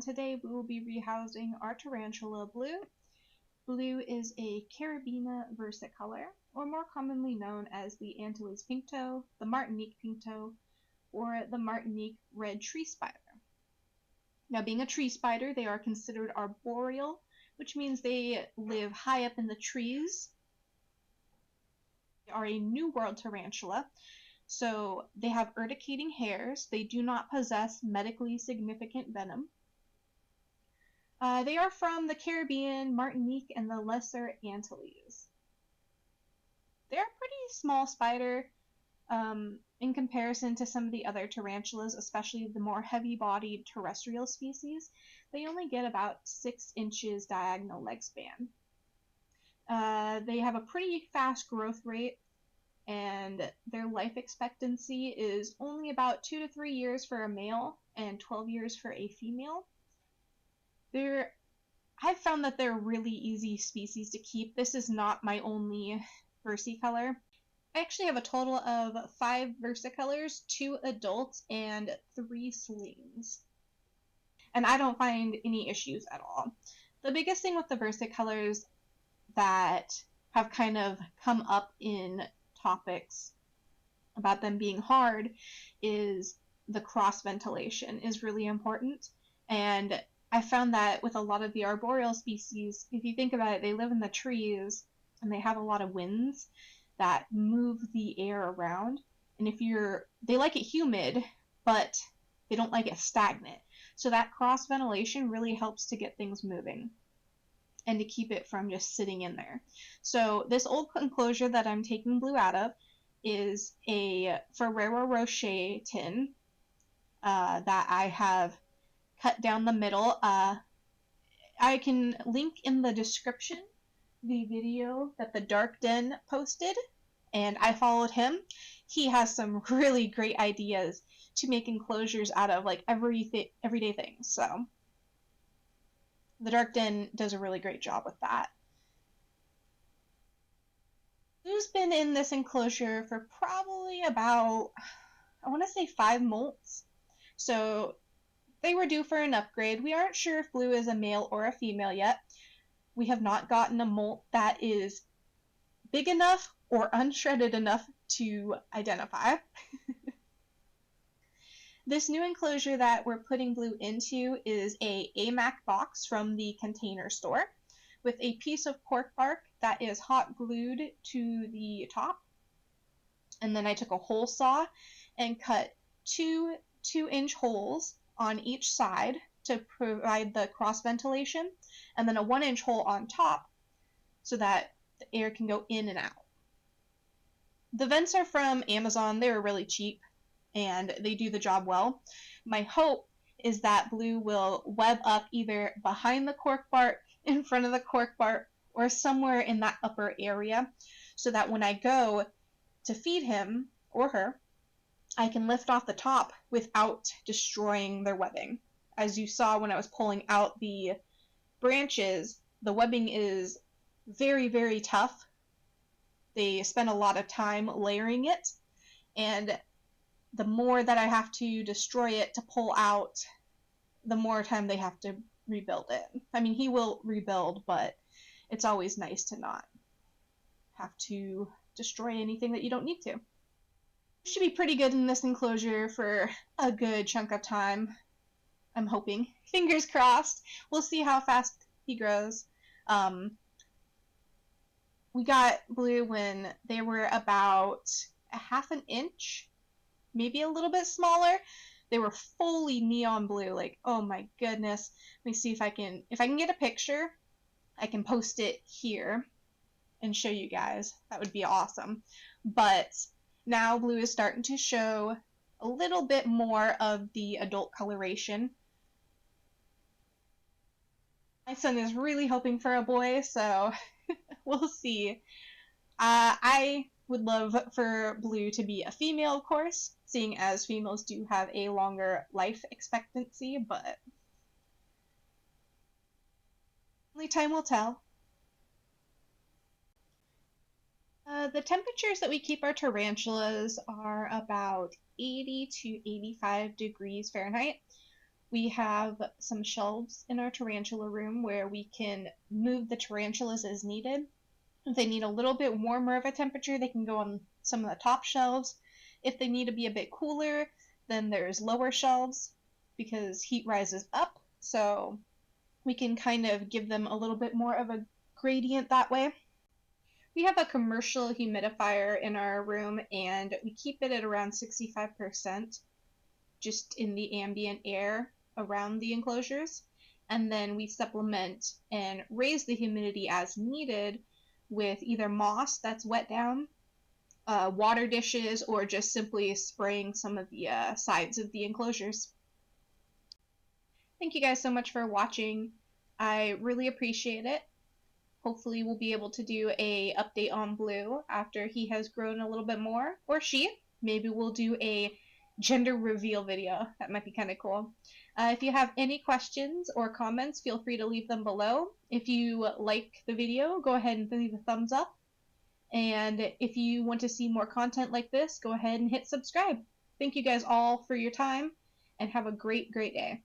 today we will be rehousing our tarantula Blue. Blue is a Caribena Versicolor, or more commonly known as the Antilles pinktoe, the Martinique pinktoe, or the Martinique red tree spider. Now, being a tree spider, they are considered arboreal, which means they live high up in the trees. They are a New World tarantula, so they have urticating hairs. They do not possess medically significant venom. They are from the Caribbean, Martinique, and the Lesser Antilles. They're a pretty small spider in comparison to some of the other tarantulas, especially the more heavy-bodied terrestrial species. They only get about 6 inches diagonal leg span. They have a pretty fast growth rate, and their life expectancy is only about 2 to 3 years for a male and 12 years for a female. I've found that they're really easy species to keep. This is not my only versicolor. I actually have a total of 5 versicolors, 2 adults, and 3 slings. And I don't find any issues at all. The biggest thing with the versicolors that have kind of come up in topics about them being hard is the cross ventilation is really important. And I found that with a lot of the arboreal species, if you think about it, they live in the trees and they have a lot of winds that move the air around. And they like it humid, but they don't like it stagnant. So that cross ventilation really helps to get things moving and to keep it from just sitting in there. So this old enclosure that I'm taking Blue out of is a Ferrero Rocher tin that I have cut down the middle. I can link in the description the video that the Dark Den posted, and I followed him. He has some really great ideas to make enclosures out of like everyday things. So the Dark Den does a really great job with that. Blue's been in this enclosure for probably about, I want to say 5 molts. So they were due for an upgrade. We aren't sure if Blue is a male or a female yet. We have not gotten a molt that is big enough or unshredded enough to identify. This new enclosure that we're putting Blue into is a AMAC box from the Container Store with a piece of cork bark that is hot glued to the top. And then I took a hole saw and cut 2 2-inch holes on each side to provide the cross ventilation, and then a 1-inch hole on top so that the air can go in and out. The vents are from Amazon. They were really cheap and they do the job well. My hope is that Blue will web up either behind the cork bark, in front of the cork bark, or somewhere in that upper area so that when I go to feed him or her, I can lift off the top without destroying their webbing. As you saw when I was pulling out the branches, the webbing is very, very tough. They spend a lot of time layering it, and the more that I have to destroy it to pull out, the more time they have to rebuild it. I mean, he will rebuild, but it's always nice to not have to destroy anything that you don't need to. Should be pretty good in this enclosure for a good chunk of time. I'm hoping. Fingers crossed. We'll see how fast he grows. We got Blue when they were about a half an inch, maybe a little bit smaller. They were fully neon blue. Like, oh my goodness. Let me see if I can get a picture. I can post it here and show you guys. That would be awesome. But now Blue is starting to show a little bit more of the adult coloration. My son is really hoping for a boy, so we'll see. I would love for Blue to be a female, of course, seeing as females do have a longer life expectancy, but only time will tell. The temperatures that we keep our tarantulas are about 80 to 85 degrees Fahrenheit. We have some shelves in our tarantula room where we can move the tarantulas as needed. If they need a little bit warmer of a temperature, they can go on some of the top shelves. If they need to be a bit cooler, then there's lower shelves because heat rises up. So we can kind of give them a little bit more of a gradient that way. We have a commercial humidifier in our room and we keep it at around 65% just in the ambient air around the enclosures. And then we supplement and raise the humidity as needed with either moss that's wet down, water dishes, or just simply spraying some of the sides of the enclosures. Thank you guys so much for watching. I really appreciate it. Hopefully we'll be able to do a update on Blue after he has grown a little bit more, or she. Maybe we'll do a gender reveal video. That might be kind of cool. If you have any questions or comments, feel free to leave them below. If you like the video, go ahead and leave a thumbs up. And if you want to see more content like this, go ahead and hit subscribe. Thank you guys all for your time, and have a great, great day.